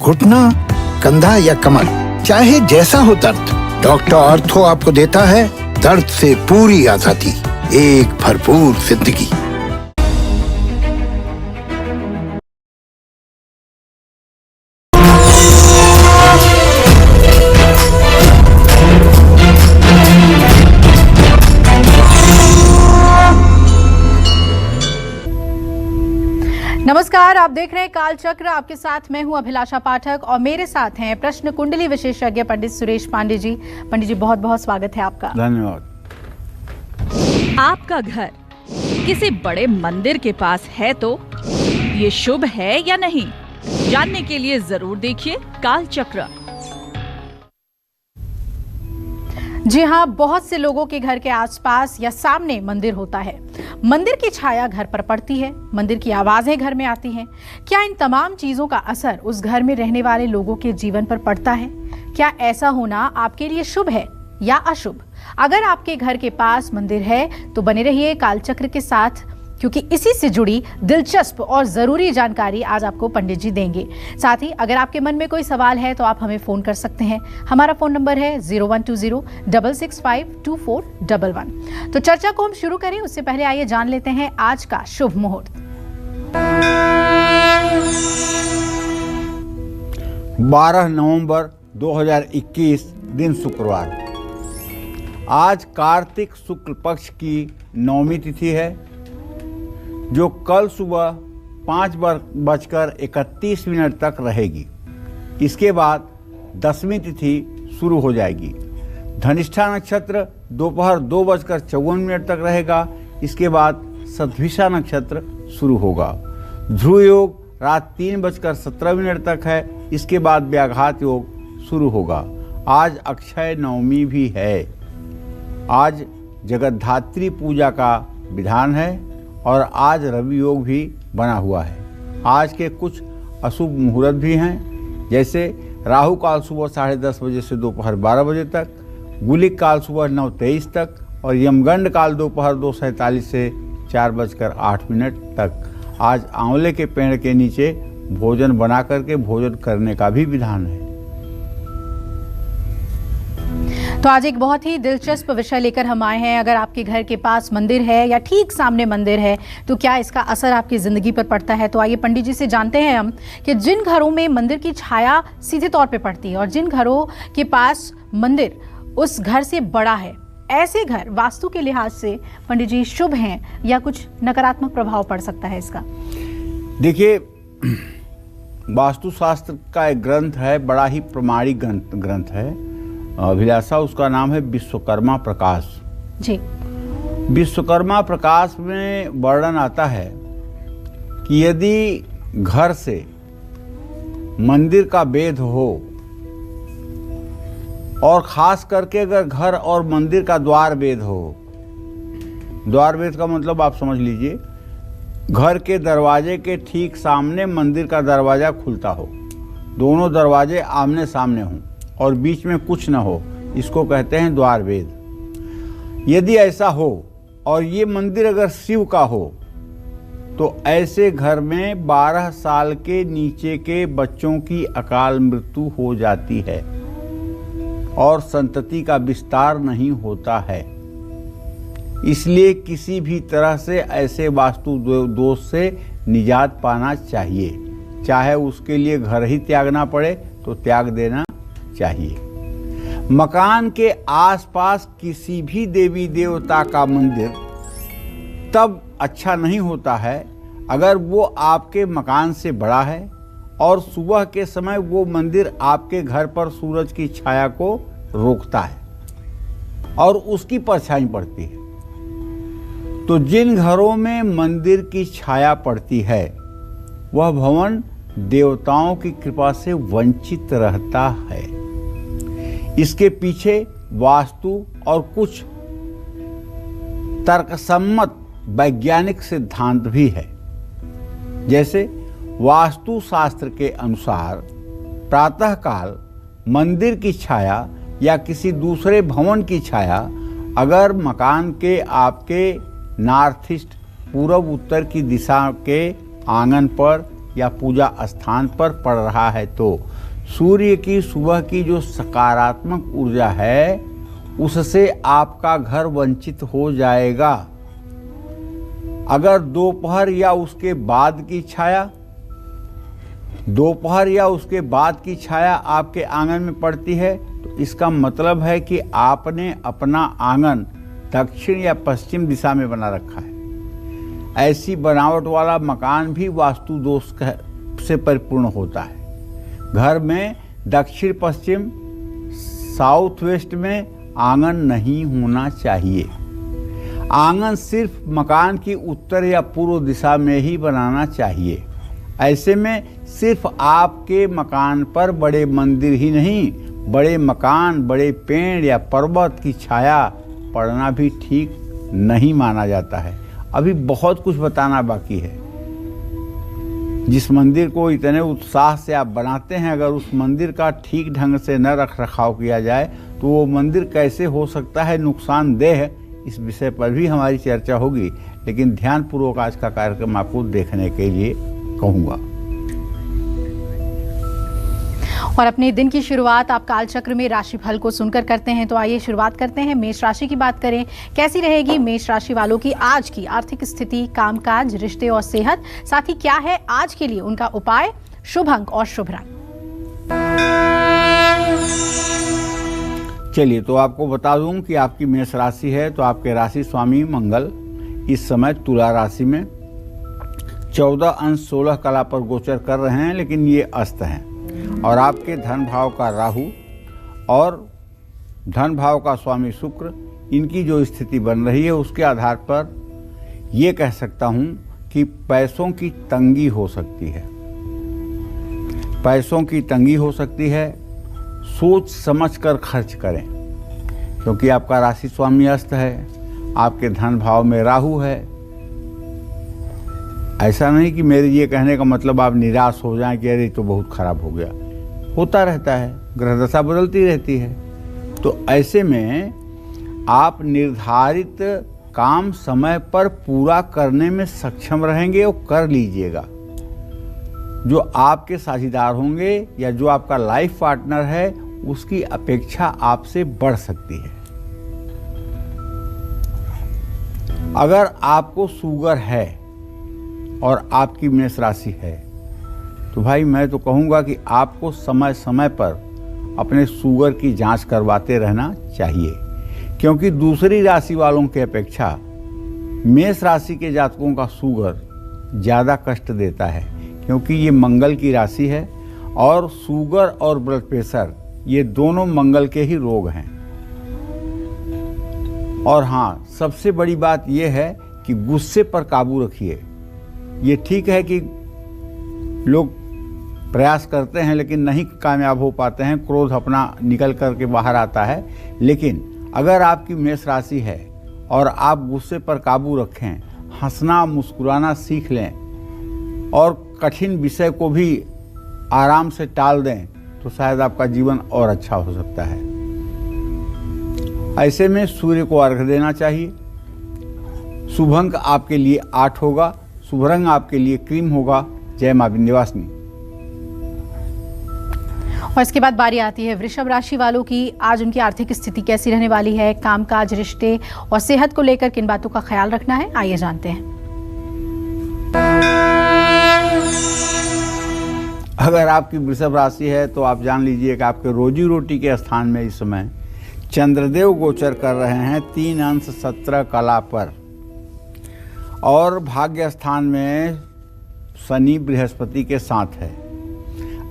घुटना, कंधा या कमर, चाहे जैसा हो दर्द, डॉक्टर ऑर्थो आपको देता है दर्द से पूरी आजादी, एक भरपूर जिंदगी। नमस्कार, आप देख रहे हैं काल चक्र। आपके साथ मैं हूं अभिलाषा पाठक और मेरे साथ हैं प्रश्न कुंडली विशेषज्ञ पंडित सुरेश पांडे जी। पंडित जी, बहुत बहुत स्वागत है आपका। धन्यवाद। आपका घर किसी बड़े मंदिर के पास है तो ये शुभ है या नहीं, जानने के लिए जरूर देखिए काल चक्र। जी हाँ, बहुत से लोगों के घर के आसपास या सामने मंदिर होता है। मंदिर की छाया घर पर पड़ती है, मंदिर की आवाजें घर में आती हैं। क्या इन तमाम चीजों का असर उस घर में रहने वाले लोगों के जीवन पर पड़ता है? क्या ऐसा होना आपके लिए शुभ है या अशुभ? अगर आपके घर के पास मंदिर है तो बने रहिए कालचक्र के साथ, क्योंकि इसी से जुड़ी दिलचस्प और जरूरी जानकारी आज आपको पंडित जी देंगे। साथ ही अगर आपके मन में कोई सवाल है तो आप हमें फोन कर सकते हैं। हमारा फोन नंबर है 0120-665-2411। तो चर्चा को हम शुरू करें उससे पहले आइए जान लेते हैं आज का शुभ मुहूर्त। 12 नवंबर 2021 दिन शुक्रवार। आज कार्तिक शुक्ल पक्ष की नवमी तिथि है, जो कल सुबह 5:31 तक रहेगी। इसके बाद दसवीं तिथि शुरू हो जाएगी। धनिष्ठा नक्षत्र दोपहर 2:54 तक रहेगा। इसके बाद शतभिषा नक्षत्र शुरू होगा। ध्रुव योग रात 3:17 तक है। इसके बाद व्याघात योग शुरू होगा। आज अक्षय नवमी भी है। आज जगद्धात्री पूजा का विधान है और आज रवि योग भी बना हुआ है। आज के कुछ अशुभ मुहूर्त भी हैं, जैसे राहु काल सुबह 10:30 बजे से दोपहर 12 बजे तक, गुलिक काल सुबह 9:23 तक और यमगंड काल दोपहर 2:47 से 4:08 तक। आज आंवले के पेड़ के नीचे भोजन बना करके भोजन करने का भी विधान है। तो आज एक बहुत ही दिलचस्प विषय लेकर हम आए हैं। अगर आपके घर के पास मंदिर है या ठीक सामने मंदिर है तो क्या इसका असर आपकी जिंदगी पर पड़ता है? तो आइए पंडित जी से जानते हैं हम कि जिन घरों में मंदिर की छाया सीधे तौर पे पड़ती है और जिन घरों के पास मंदिर उस घर से बड़ा है, ऐसे घर वास्तु के लिहाज से पंडित जी शुभ हैं या कुछ नकारात्मक प्रभाव पड़ सकता है इसका? देखिए, वास्तुशास्त्र का एक ग्रंथ है, बड़ा ही प्रमाणिक ग्रंथ है अभिलाषा। उसका नाम है विश्वकर्मा प्रकाश जी। विश्वकर्मा प्रकाश में वर्णन आता है कि यदि घर से मंदिर का भेद हो और खास करके अगर घर और मंदिर का द्वार भेद हो, द्वार भेद का मतलब आप समझ लीजिए, घर के दरवाजे के ठीक सामने मंदिर का दरवाजा खुलता हो, दोनों दरवाजे आमने सामने हों और बीच में कुछ न हो, इसको कहते हैं द्वार भेद। यदि ऐसा हो और ये मंदिर अगर शिव का हो तो ऐसे घर में 12 साल के नीचे के बच्चों की अकाल मृत्यु हो जाती है और संतति का विस्तार नहीं होता है। इसलिए किसी भी तरह से ऐसे वास्तु दोष से निजात पाना चाहिए। चाहे उसके लिए घर ही त्यागना पड़े तो त्याग देना चाहिए। मकान के आसपास किसी भी देवी देवता का मंदिर तब अच्छा नहीं होता है अगर वो आपके मकान से बड़ा है और सुबह के समय वो मंदिर आपके घर पर सूरज की छाया को रोकता है और उसकी परछाई पड़ती है। तो जिन घरों में मंदिर की छाया पड़ती है वह भवन देवताओं की कृपा से वंचित रहता है। इसके पीछे वास्तु और कुछ तर्कसम्मत वैज्ञानिक सिद्धांत भी है। जैसे वास्तु शास्त्र के अनुसार प्रातःकाल मंदिर की छाया या किसी दूसरे भवन की छाया अगर मकान के आपके नॉर्थ ईस्ट पूर्व उत्तर की दिशा के आंगन पर या पूजा स्थान पर पड़ रहा है तो सूर्य की सुबह की जो सकारात्मक ऊर्जा है उससे आपका घर वंचित हो जाएगा। अगर दोपहर या उसके बाद की छाया आपके आंगन में पड़ती है तो इसका मतलब है कि आपने अपना आंगन दक्षिण या पश्चिम दिशा में बना रखा है। ऐसी बनावट वाला मकान भी वास्तु दोष से परिपूर्ण होता है। घर में दक्षिण पश्चिम साउथ वेस्ट में आंगन नहीं होना चाहिए। आंगन सिर्फ मकान की उत्तर या पूर्व दिशा में ही बनाना चाहिए। ऐसे में सिर्फ आपके मकान पर बड़े मंदिर ही नहीं, बड़े मकान, बड़े पेड़ या पर्वत की छाया पड़ना भी ठीक नहीं माना जाता है। अभी बहुत कुछ बताना बाकी है। जिस मंदिर को इतने उत्साह से आप बनाते हैं, अगर उस मंदिर का ठीक ढंग से न रख रखाव किया जाए तो वो मंदिर कैसे हो सकता है नुकसानदेह, इस विषय पर भी हमारी चर्चा होगी। लेकिन ध्यानपूर्वक आज का कार्यक्रम आपको देखने के लिए कहूँगा। और अपने दिन की शुरुआत आप कालचक्र में राशिफल को सुनकर करते हैं, तो आइए शुरुआत करते हैं मेष राशि की बात करें। कैसी रहेगी मेष राशि वालों की आज की आर्थिक स्थिति, कामकाज, रिश्ते और सेहत, साथ ही क्या है आज के लिए उनका उपाय, शुभ अंक और शुभ रंग। चलिए तो आपको बता दूं कि आपकी मेष राशि है तो आपके राशि स्वामी मंगल इस समय तुला राशि में 14 अंश 16 कला पर गोचर कर रहे हैं, लेकिन ये अस्त हैं। और आपके धन भाव का राहु और धन भाव का स्वामी शुक्र, इनकी जो स्थिति बन रही है उसके आधार पर ये कह सकता हूं कि पैसों की तंगी हो सकती है। पैसों की तंगी हो सकती है, सोच समझकर खर्च करें, क्योंकि आपका राशि स्वामी अस्त है, आपके धन भाव में राहु है। ऐसा नहीं कि मेरे ये कहने का मतलब आप निराश हो जाएं कि अरे तो बहुत खराब हो गया, होता रहता है, ग्रह दशा बदलती रहती है। तो ऐसे में आप निर्धारित काम समय पर पूरा करने में सक्षम रहेंगे और कर लीजिएगा। जो आपके साझीदार होंगे या जो आपका लाइफ पार्टनर है उसकी अपेक्षा आपसे बढ़ सकती है। अगर आपको शुगर है और आपकी मेष राशि है तो भाई मैं तो कहूँगा कि आपको समय समय पर अपने शुगर की जांच करवाते रहना चाहिए, क्योंकि दूसरी राशि वालों की अपेक्षा मेष राशि के जातकों का शुगर ज़्यादा कष्ट देता है, क्योंकि ये मंगल की राशि है और शुगर और ब्लड प्रेशर ये दोनों मंगल के ही रोग हैं। और हाँ, सबसे बड़ी बात ये है कि गुस्से पर काबू रखिए। ये ठीक है कि लोग प्रयास करते हैं लेकिन नहीं कामयाब हो पाते हैं, क्रोध अपना निकल करके बाहर आता है। लेकिन अगर आपकी मेष राशि है और आप गुस्से पर काबू रखें, हंसना मुस्कुराना सीख लें और कठिन विषय को भी आराम से टाल दें तो शायद आपका जीवन और अच्छा हो सकता है। ऐसे में सूर्य को अर्घ्य देना चाहिए। शुभ अंक आपके लिए 8 होगा, शुभ रंग आपके लिए क्रीम होगा। जय मां विंध्यवासिनी। और इसके बाद बारी आती है वृषभ राशि वालों की। आज उनकी आर्थिक स्थिति कैसी रहने वाली है, कामकाज, रिश्ते और सेहत को लेकर किन बातों का ख्याल रखना है, आइए जानते हैं। अगर आपकी वृषभ राशि है तो आप जान लीजिए कि आपके रोजी रोटी के स्थान में इस समय चंद्रदेव गोचर कर रहे हैं 3 अंश 17 कला पर, और भाग्य स्थान में शनि बृहस्पति के साथ है।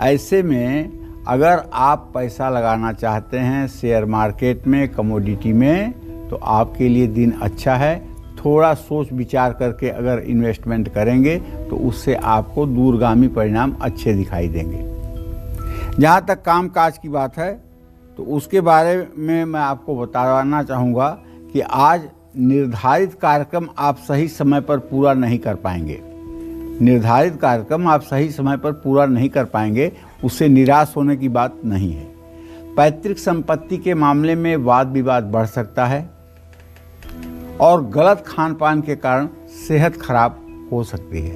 ऐसे में अगर आप पैसा लगाना चाहते हैं शेयर मार्केट में, कमोडिटी में, तो आपके लिए दिन अच्छा है। थोड़ा सोच विचार करके अगर इन्वेस्टमेंट करेंगे तो उससे आपको दूरगामी परिणाम अच्छे दिखाई देंगे। जहाँ तक काम काज की बात है तो उसके बारे में मैं आपको बताना चाहूँगा कि आज निर्धारित कार्यक्रम आप सही समय पर पूरा नहीं कर पाएंगे। निर्धारित कार्यक्रम आप सही समय पर पूरा नहीं कर पाएंगे, उससे निराश होने की बात नहीं है। पैतृक संपत्ति के मामले में वाद विवाद बढ़ सकता है और गलत खान पान के कारण सेहत खराब हो सकती है।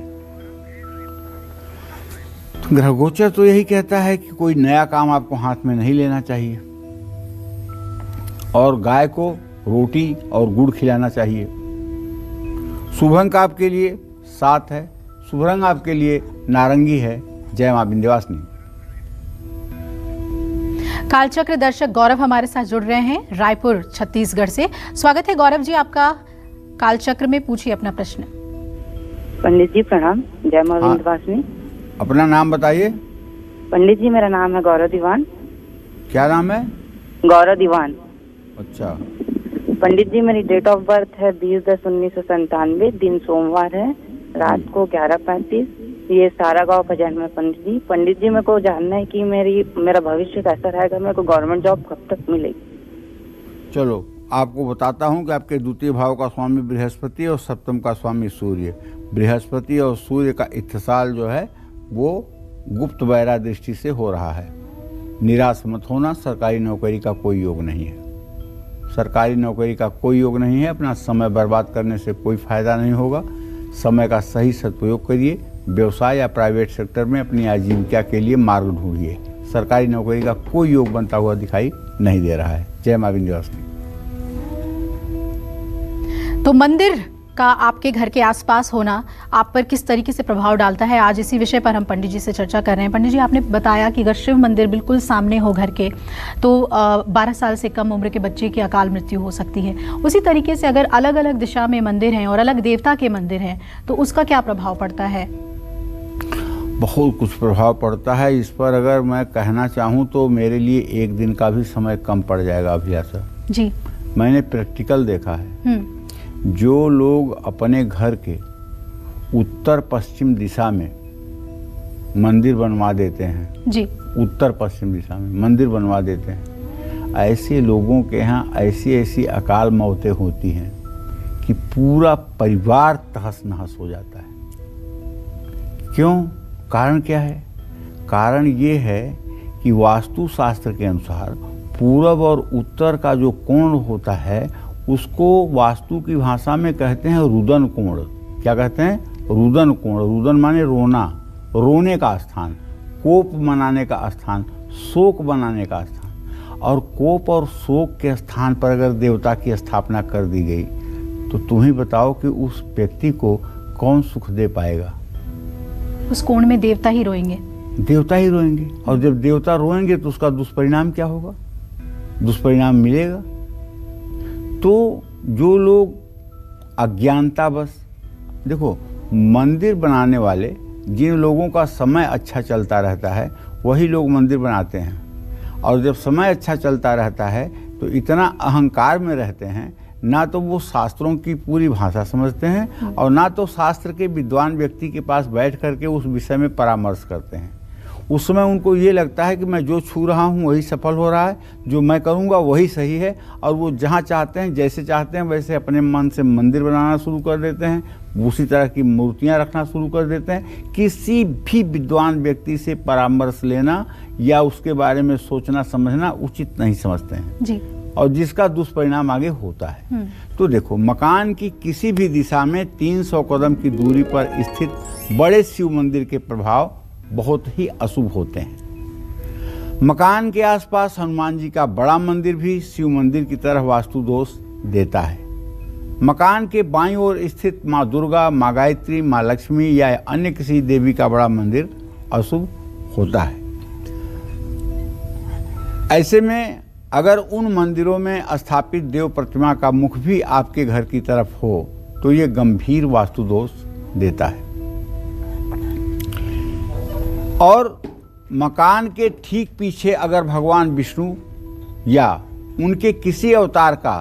ग्रहगोचर तो यही कहता है कि कोई नया काम आपको हाथ में नहीं लेना चाहिए और गाय को रोटी और गुड़ खिलाना चाहिए। शुभ अंक आपके लिए 7 है। शुभ रंग आपके लिए नारंगी है। जय मां विंध्यवासिनी। कालचक्र दर्शक गौरव हमारे साथ जुड़ रहे हैं रायपुर छत्तीसगढ़ से। स्वागत है गौरव जी आपका कालचक्र में। पूछिए अपना प्रश्न। पंडित जी प्रणाम। जय मां विंध्यवासिनी। अपना नाम बताइए। पंडित जी मेरा नाम है गौरव दीवान। क्या नाम है? गौरव दीवान। अच्छा। पंडित जी मेरी डेट ऑफ बर्थ है 20-10-1997, दिन सोमवार है, रात को 11:35। ये सारा गांव का जन्म है पंडित जी। पंडित जी मेरे को जानना है कि मेरा भविष्य कैसा रहेगा, मेरे को गवर्नमेंट जॉब कब तक मिलेगी। चलो आपको बताता हूँ कि आपके द्वितीय भाव का स्वामी बृहस्पति और सप्तम का स्वामी सूर्य। बृहस्पति और सूर्य का इत्तिसाल जो है वो गुप्त बैरा दृष्टि से हो रहा है। निराश मत होना। सरकारी नौकरी का कोई योग नहीं है। सरकारी नौकरी का कोई योग नहीं है। अपना समय बर्बाद करने से कोई फायदा नहीं होगा। समय का सही सदुपयोग करिए। व्यवसाय या प्राइवेट सेक्टर में अपनी आजीविका के लिए मार्ग ढूंढिए। सरकारी नौकरी का कोई योग बनता हुआ दिखाई नहीं दे रहा है। जय मां विंध्यवासिनी। तो मंदिर का आपके घर के आसपास होना आप पर किस तरीके से प्रभाव डालता है, आज इसी विषय पर हम पंडित जी से चर्चा कर रहे हैं। पंडित जी आपने बताया कि अगर शिव मंदिर बिल्कुल सामने हो घर के तो 12 साल से कम उम्र के बच्चे की अकाल मृत्यु हो सकती है। उसी तरीके से अगर अलग अलग दिशा में मंदिर हैं और अलग देवता के मंदिर हैं तो उसका क्या प्रभाव पड़ता है? बहुत कुछ प्रभाव पड़ता है। इस पर अगर मैं कहना चाहूँ तो मेरे लिए एक दिन का भी समय कम पड़ जाएगा अभिलाषा जी। मैंने प्रैक्टिकल देखा है। जो लोग अपने घर के उत्तर पश्चिम दिशा में मंदिर बनवा देते हैं जी, उत्तर पश्चिम दिशा में मंदिर बनवा देते हैं, ऐसे लोगों के यहाँ ऐसी ऐसी अकाल मौतें होती हैं कि पूरा परिवार तहस नहस हो जाता है। क्यों? कारण क्या है? कारण ये है कि वास्तु शास्त्र के अनुसार पूरब और उत्तर का जो कोण होता है उसको वास्तु की भाषा में कहते हैं रुदन कोण। क्या कहते हैं? रुदन कोण। रुदन माने रोना, रोने का स्थान, कोप मनाने का स्थान, शोक बनाने का स्थान। और कोप और शोक के स्थान पर अगर देवता की स्थापना कर दी गई तो तुम ही बताओ कि उस व्यक्ति को कौन सुख दे पाएगा? उस कोण में देवता ही रोएंगे। देवता ही रोएंगे। और जब देवता रोएंगे तो उसका दुष्परिणाम क्या होगा? दुष्परिणाम मिलेगा। तो जो लोग अज्ञानतावश, देखो मंदिर बनाने वाले जिन लोगों का समय अच्छा चलता रहता है वही लोग मंदिर बनाते हैं। और जब समय अच्छा चलता रहता है तो इतना अहंकार में रहते हैं, ना तो वो शास्त्रों की पूरी भाषा समझते हैं और ना तो शास्त्र के विद्वान व्यक्ति के पास बैठ करके उस विषय में परामर्श करते हैं। उस समय उनको ये लगता है कि मैं जो छू रहा हूँ वही सफल हो रहा है, जो मैं करूँगा वही सही है। और वो जहाँ चाहते हैं जैसे चाहते हैं वैसे अपने मन से मंदिर बनाना शुरू कर देते हैं, उसी तरह की मूर्तियाँ रखना शुरू कर देते हैं। किसी भी विद्वान व्यक्ति से परामर्श लेना या उसके बारे में सोचना समझना उचित नहीं समझते हैं जी। और जिसका दुष्परिणाम आगे होता है। तो देखो, मकान की किसी भी दिशा में 300 कदम की दूरी पर स्थित बड़े शिव मंदिर के प्रभाव बहुत ही अशुभ होते हैं। मकान के आसपास हनुमान जी का बड़ा मंदिर भी शिव मंदिर की तरह वास्तु दोष देता है। मकान के बाईं ओर स्थित माँ दुर्गा, माँ गायत्री, माँ लक्ष्मी या अन्य किसी देवी का बड़ा मंदिर अशुभ होता है। ऐसे में अगर उन मंदिरों में स्थापित देव प्रतिमा का मुख भी आपके घर की तरफ हो तो ये गंभीर वास्तु दोष देता है। और मकान के ठीक पीछे अगर भगवान विष्णु या उनके किसी अवतार का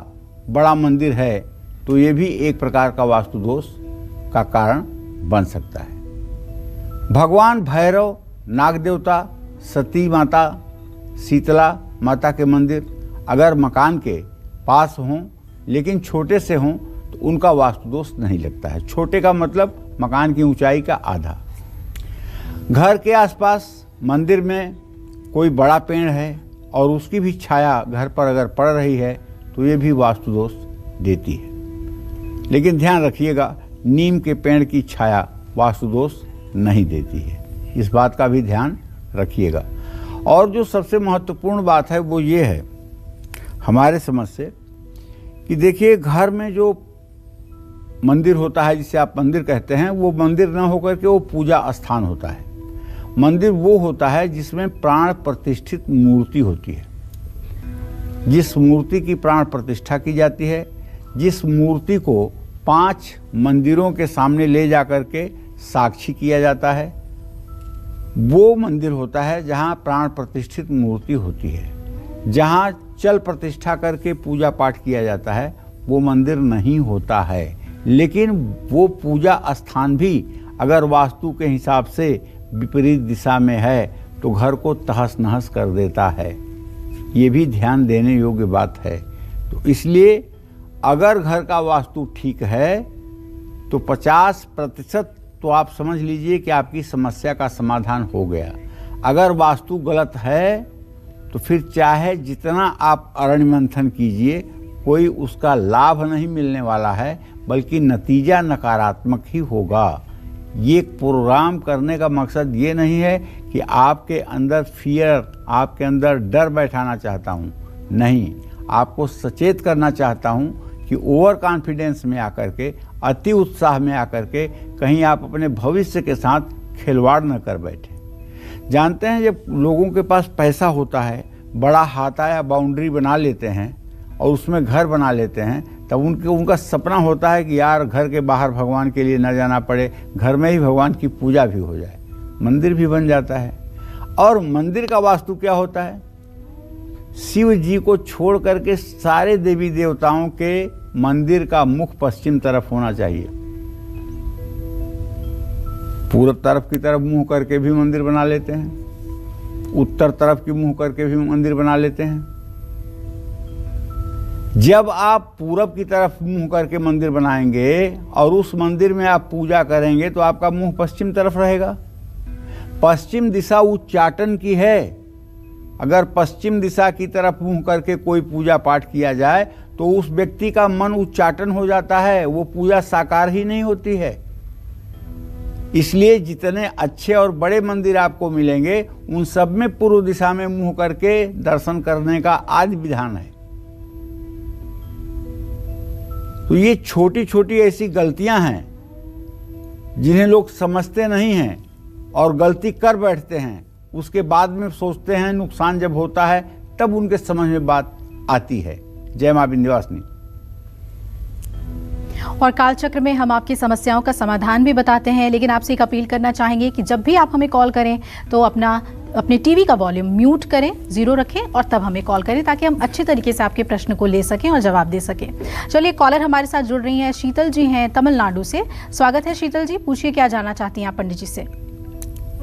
बड़ा मंदिर है तो ये भी एक प्रकार का वास्तु दोष का कारण बन सकता है। भगवान भैरव, नाग देवता, सती माता, शीतला माता के मंदिर अगर मकान के पास हों लेकिन छोटे से हों तो उनका वास्तु दोष नहीं लगता है। छोटे का मतलब मकान की ऊंचाई का आधा। घर के आसपास मंदिर में कोई बड़ा पेड़ है और उसकी भी छाया घर पर अगर पड़ रही है तो ये भी वास्तु दोष देती है। लेकिन ध्यान रखिएगा, नीम के पेड़ की छाया वास्तु दोष नहीं देती है। इस बात का भी ध्यान रखिएगा। और जो सबसे महत्वपूर्ण बात है वो ये है हमारे समझ से कि देखिए, घर में जो मंदिर होता है, जिसे आप मंदिर कहते हैं, वो मंदिर न होकर के वो पूजा स्थान होता है। मंदिर वो होता है जिसमें प्राण प्रतिष्ठित मूर्ति होती है, जिस मूर्ति की प्राण प्रतिष्ठा की जाती है, जिस मूर्ति को 5 मंदिरों के सामने ले जाकर के साक्षी किया जाता है, वो मंदिर होता है जहाँ प्राण प्रतिष्ठित मूर्ति होती है। जहाँ चल प्रतिष्ठा करके पूजा पाठ किया जाता है वो मंदिर नहीं होता है। लेकिन वो पूजा स्थान भी अगर वास्तु के हिसाब से विपरीत दिशा में है तो घर को तहस नहस कर देता है। ये भी ध्यान देने योग्य बात है। तो इसलिए अगर घर का वास्तु ठीक है तो 50% तो आप समझ लीजिए कि आपकी समस्या का समाधान हो गया। अगर वास्तु गलत है तो फिर चाहे जितना आप अरण्य मंथन कीजिए, कोई उसका लाभ नहीं मिलने वाला है, बल्कि नतीजा नकारात्मक ही होगा। ये प्रोग्राम करने का मकसद ये नहीं है कि आपके अंदर फियर, आपके अंदर डर बैठाना चाहता हूँ, नहीं, आपको सचेत करना चाहता हूँ कि ओवर कॉन्फिडेंस में आकर के, अति उत्साह में आकर के कहीं आप अपने भविष्य के साथ खिलवाड़ न कर बैठे। जानते हैं, जब लोगों के पास पैसा होता है, बड़ा हाथा या बाउंड्री बना लेते हैं और उसमें घर बना लेते हैं, तब उनका सपना होता है कि यार घर के बाहर भगवान के लिए न जाना पड़े, घर में ही भगवान की पूजा भी हो जाए, मंदिर भी बन जाता है। और मंदिर का वास्तु क्या होता है? शिव जी को छोड़ करके सारे देवी देवताओं के मंदिर का मुख पश्चिम तरफ होना चाहिए। पूरब तरफ की तरफ मुंह करके भी मंदिर बना लेते हैं, उत्तर तरफ की मुंह करके भी मंदिर बना लेते हैं। जब आप पूरब की तरफ मुंह करके मंदिर बनाएंगे और उस मंदिर में आप पूजा करेंगे तो आपका मुंह पश्चिम तरफ रहेगा। पश्चिम दिशा उच्चाटन की है। अगर पश्चिम दिशा की तरफ मुंह करके कोई पूजा पाठ किया जाए तो उस व्यक्ति का मन उच्चाटन हो जाता है, वो पूजा साकार ही नहीं होती है। इसलिए जितने अच्छे और बड़े मंदिर आपको मिलेंगे उन सब में पूर्व दिशा में मुंह करके दर्शन करने का आदि विधान है। तो ये छोटी छोटी ऐसी गलतियां हैं जिन्हें लोग समझते नहीं हैं और गलती कर बैठते हैं। उसके बाद में सोचते हैं नुकसान जब होता है तब उनके समझ में बात आती है। जय मां विंध्यवासिनी। और कालचक्र में हम आपकी समस्याओं का समाधान भी बताते हैं, लेकिन आपसे एक अपील करना चाहेंगे कि जब भी आप हमें कॉल करें तो अपने टीवी का वॉल्यूम म्यूट करें, 0 रखें और तब हमें कॉल करें, ताकि हम अच्छे तरीके से आपके प्रश्न को ले सकें और जवाब दे सकें। चलिए, कॉलर हमारे साथ जुड़ रही हैं, शीतल जी हैं तमिलनाडु से। स्वागत है शीतल जी, पूछिए क्या जानना चाहती हैं आप पंडित जी से।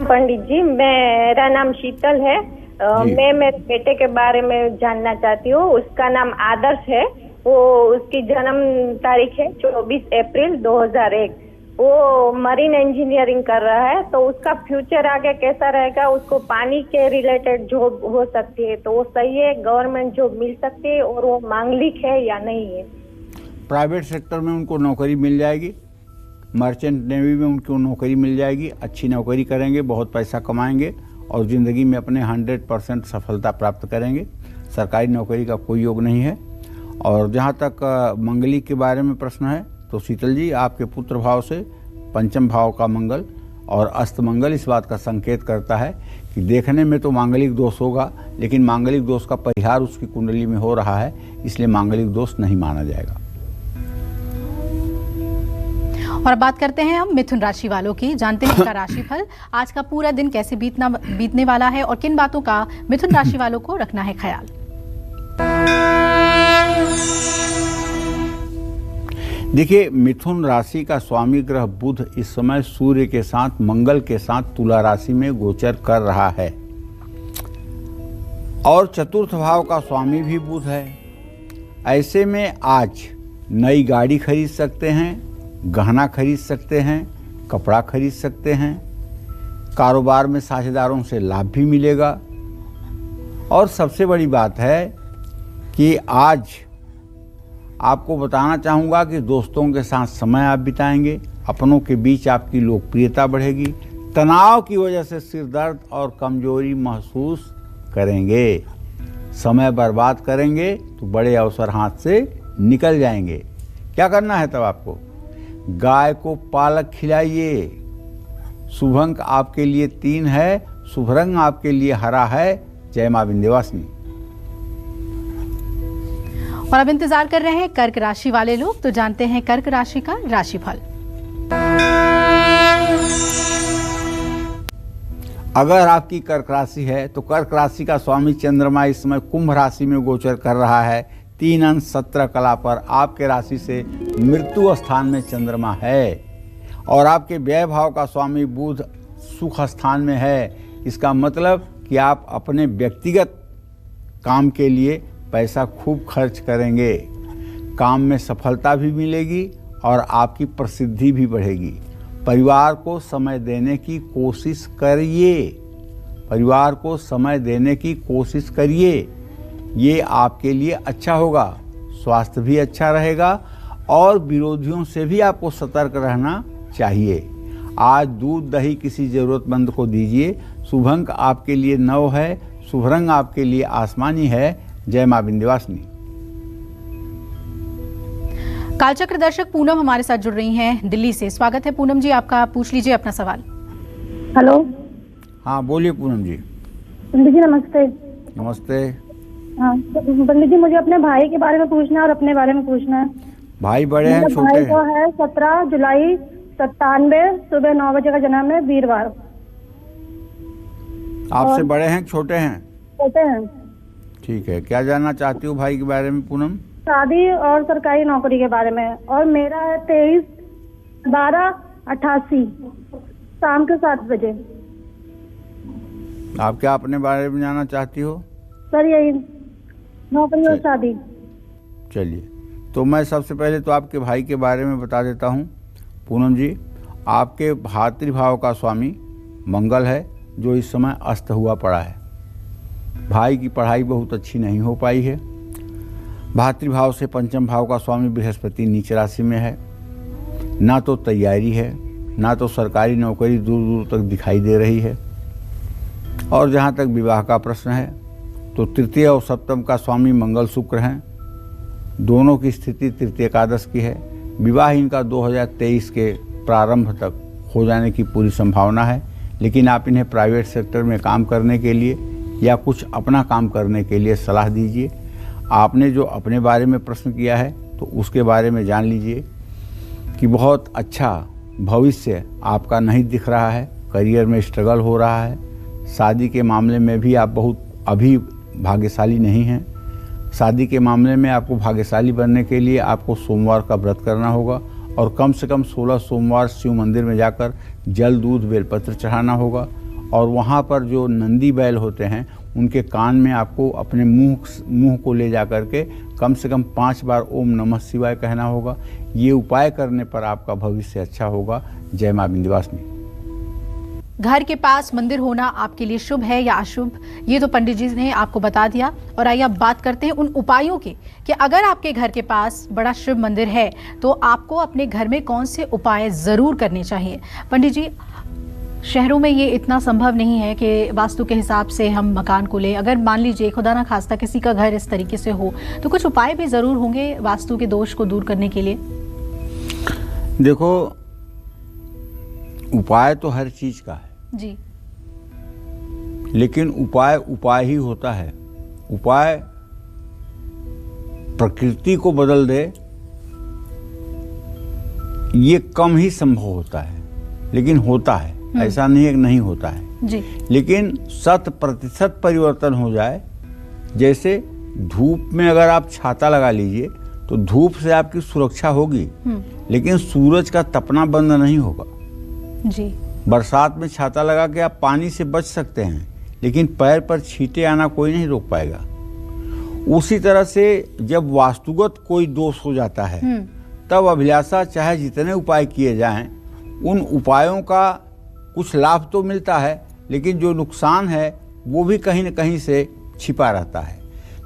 पंडित जी, मेरा नाम शीतल है। मैं मेरे बेटे के बारे में जानना चाहती हूँ। उसका नाम आदर्श है। वो उसकी जन्म तारीख है 24 अप्रैल 2001। वो मरीन इंजीनियरिंग कर रहा है, तो उसका फ्यूचर आगे कैसा रहेगा? उसको पानी के रिलेटेड जॉब हो सकती है, तो वो सही है? गवर्नमेंट जॉब मिल सकती है? और वो मांगलिक है या नहीं है? प्राइवेट सेक्टर में उनको नौकरी मिल जाएगी, मर्चेंट नेवी में उनको नौकरी मिल जाएगी। अच्छी नौकरी करेंगे, बहुत पैसा कमाएंगे और ज़िंदगी में अपने 100% सफलता प्राप्त करेंगे। सरकारी नौकरी का कोई योग नहीं है। और जहाँ तक मंगलिक के बारे में प्रश्न है तो शीतल जी, आपके पुत्र भाव से पंचम भाव का मंगल और अस्त मंगल इस बात का संकेत करता है कि देखने में तो मांगलिक दोष होगा, लेकिन मांगलिक दोष का परिहार उसकी कुंडली में हो रहा है, इसलिए मांगलिक दोष नहीं माना जाएगा। और अब बात करते हैं हम मिथुन राशि वालों की। जानते हैं इसका राशिफल, आज का पूरा दिन कैसे बीतने वाला है और किन बातों का मिथुन राशि वालों को रखना है ख्याल। देखिए, मिथुन राशि का स्वामी ग्रह बुध इस समय सूर्य के साथ, मंगल के साथ तुला राशि में गोचर कर रहा है और चतुर्थ भाव का स्वामी भी बुध है। ऐसे में आज नई गाड़ी खरीद सकते हैं, गहना खरीद सकते हैं, कपड़ा खरीद सकते हैं, कारोबार में साझेदारों से लाभ भी मिलेगा। और सबसे बड़ी बात है कि आज आपको बताना चाहूँगा कि दोस्तों के साथ समय आप बिताएंगे, अपनों के बीच आपकी लोकप्रियता बढ़ेगी, तनाव की वजह से सिर दर्द और कमजोरी महसूस करेंगे। समय बर्बाद करेंगे तो बड़े अवसर हाथ से निकल जाएंगे। क्या करना है तब आपको? गाय को पालक खिलाइए। शुभ अंक आपके लिए 3 है, शुभ रंग आपके लिए हरा है। जय मां विंध्यवासिनी। और अब इंतजार कर रहे हैं कर्क राशि वाले लोग, तो जानते हैं कर्क राशि का राशिफल। अगर आपकी कर्क राशि है तो कर्क राशि का स्वामी चंद्रमा इस समय कुंभ राशि में गोचर कर रहा है। 3 अंक 17 कला पर आपके राशि से मृत्यु स्थान में चंद्रमा है और आपके व्यय भाव का स्वामी बुध सुख स्थान में है। इसका मतलब कि आप अपने व्यक्तिगत काम के लिए पैसा खूब खर्च करेंगे। काम में सफलता भी मिलेगी और आपकी प्रसिद्धि भी बढ़ेगी। परिवार को समय देने की कोशिश करिए। परिवार को समय देने की कोशिश करिए, ये आपके लिए अच्छा होगा। स्वास्थ्य भी अच्छा रहेगा और विरोधियों से भी आपको सतर्क रहना चाहिए। आज दूध दही किसी जरूरतमंद को दीजिए। शुभ अंक आपके लिए 9 है, शुभ रंग आपके लिए आसमानी है। जय मां विंध्यवासिनी। कालचक्र दर्शक पूनम हमारे साथ जुड़ रही हैं दिल्ली से। स्वागत है पूनम जी आपका, पूछ लीजिए अपना सवाल। हेलो। हाँ बोलिए पूनम जी। पंडित जी नमस्ते। नमस्ते। हाँ पंडित जी, मुझे अपने भाई के बारे में पूछना है और अपने बारे में पूछना है। भाई बड़े हैं छोटे भाई हैं? को है 17 जुलाई 97, सुबह 9 बजे का जन्म है, वीरवार। आपसे बड़े हैं कि छोटे हैं? छोटे हैं। ठीक है, क्या जानना चाहती हो भाई के बारे में पूनम? शादी और सरकारी नौकरी के बारे में। और मेरा है 23/12/88 शाम के 7 बजे। आप क्या अपने बारे में जानना चाहती हो? सर यही नौकरी और शादी। चलिए, तो मैं सबसे पहले तो आपके भाई के बारे में बता देता हूँ। पूनम जी, आपके भातृभाव का स्वामी मंगल है जो इस समय अस्त हुआ पड़ा है। भाई की पढ़ाई बहुत अच्छी नहीं हो पाई है। भातृभाव से पंचम भाव का स्वामी बृहस्पति नीच राशि में है। ना तो तैयारी है, ना तो सरकारी नौकरी दूर दूर तक दिखाई दे रही है। और जहाँ तक विवाह का प्रश्न है तो तृतीय और सप्तम का स्वामी मंगल शुक्र हैं। दोनों की स्थिति तृतीय एकादश की है। विवाह इनका 2023 के प्रारंभ तक हो जाने की पूरी संभावना है, लेकिन आप इन्हें प्राइवेट सेक्टर में काम करने के लिए या कुछ अपना काम करने के लिए सलाह दीजिए। आपने जो अपने बारे में प्रश्न किया है तो उसके बारे में जान लीजिए कि बहुत अच्छा भविष्य आपका नहीं दिख रहा है। करियर में स्ट्रगल हो रहा है। शादी के मामले में भी आप बहुत अभी भाग्यशाली नहीं हैं। शादी के मामले में आपको भाग्यशाली बनने के लिए आपको सोमवार का व्रत करना होगा और कम से कम 16 सोमवार शिव मंदिर में जाकर जल दूध बेलपत्र चढ़ाना होगा। और वहाँ पर जो नंदी बैल होते हैं उनके कान में आपको अपने मुंह को ले जा करके कम से कम 5 बार ओम नमः शिवाय कहना होगा। ये उपाय करने पर आपका भविष्य अच्छा होगा। जय मां विंध्यवासिनी। घर के पास मंदिर होना आपके लिए शुभ है या अशुभ, ये तो पंडित जी ने आपको बता दिया। और आइए अब बात करते हैं उन उपायों की कि अगर आपके घर के पास बड़ा शुभ मंदिर है तो आपको अपने घर में कौन से उपाय जरूर करने चाहिए। पंडित जी, शहरों में ये इतना संभव नहीं है कि वास्तु के हिसाब से हम मकान को लें। अगर मान लीजिए खुदा ना खास्ता किसी का घर इस तरीके से हो तो कुछ उपाय भी जरूर होंगे वास्तु के दोष को दूर करने के लिए। देखो, उपाय तो हर चीज का है जी, लेकिन उपाय ही होता है। उपाय प्रकृति को बदल दे ये कम ही संभव होता है, लेकिन होता है। ऐसा नहीं है कि नहीं होता है जी। लेकिन 100% परिवर्तन हो जाए। जैसे धूप में अगर आप छाता लगा लीजिए तो धूप से आपकी सुरक्षा होगी, लेकिन सूरज का तपना बंद नहीं होगा जी। बरसात में छाता लगा के आप पानी से बच सकते हैं, लेकिन पैर पर छींटे आना कोई नहीं रोक पाएगा। उसी तरह से जब वास्तुगत कोई दोष हो जाता है तब अभिलाषा चाहे जितने उपाय किए जाएं, उन उपायों का कुछ लाभ तो मिलता है, लेकिन जो नुकसान है वो भी कहीं न कहीं से छिपा रहता है।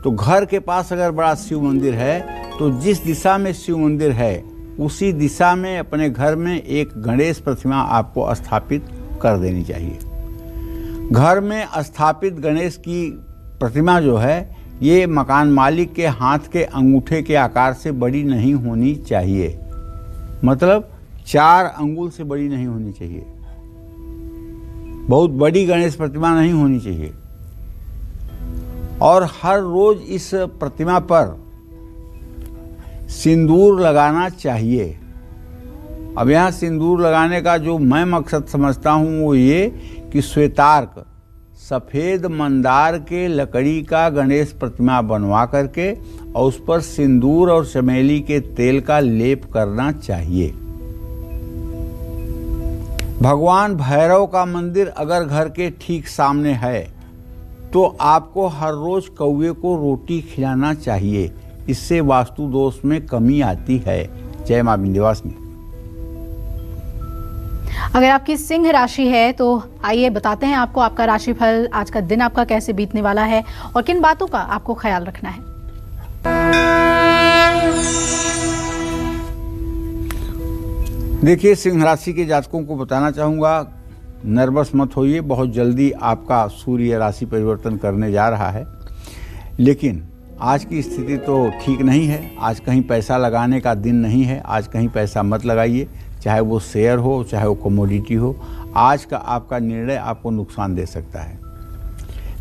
तो घर के पास अगर बड़ा शिव मंदिर है तो जिस दिशा में शिव मंदिर है उसी दिशा में अपने घर में एक गणेश प्रतिमा आपको स्थापित कर देनी चाहिए। घर में स्थापित गणेश की प्रतिमा जो है ये मकान मालिक के हाथ के अंगूठे के आकार से बड़ी नहीं होनी चाहिए, मतलब 4 अंगुल से बड़ी नहीं होनी चाहिए। बहुत बड़ी गणेश प्रतिमा नहीं होनी चाहिए। और हर रोज इस प्रतिमा पर सिंदूर लगाना चाहिए। अब यहाँ सिंदूर लगाने का जो मैं मकसद समझता हूँ वो ये कि श्वेतार्क सफ़ेद मंदार के लकड़ी का गणेश प्रतिमा बनवा करके और उस पर सिंदूर और चमेली के तेल का लेप करना चाहिए। भगवान भैरव का मंदिर अगर घर के ठीक सामने है तो आपको हर रोज कौवे को रोटी खिलाना चाहिए। इससे वास्तु दोष में कमी आती है। जय मां विंध्यवासिनी। अगर आपकी सिंह राशि है तो आइए बताते हैं आपको आपका राशिफल, आज का दिन आपका कैसे बीतने वाला है और किन बातों का आपको ख्याल रखना है। देखिए, सिंह राशि के जातकों को बताना चाहूँगा, नर्वस मत होइए। बहुत जल्दी आपका सूर्य राशि परिवर्तन करने जा रहा है, लेकिन आज की स्थिति तो ठीक नहीं है। आज कहीं पैसा लगाने का दिन नहीं है। आज कहीं पैसा मत लगाइए, चाहे वो शेयर हो चाहे वो कमोडिटी हो। आज का आपका निर्णय आपको नुकसान दे सकता है।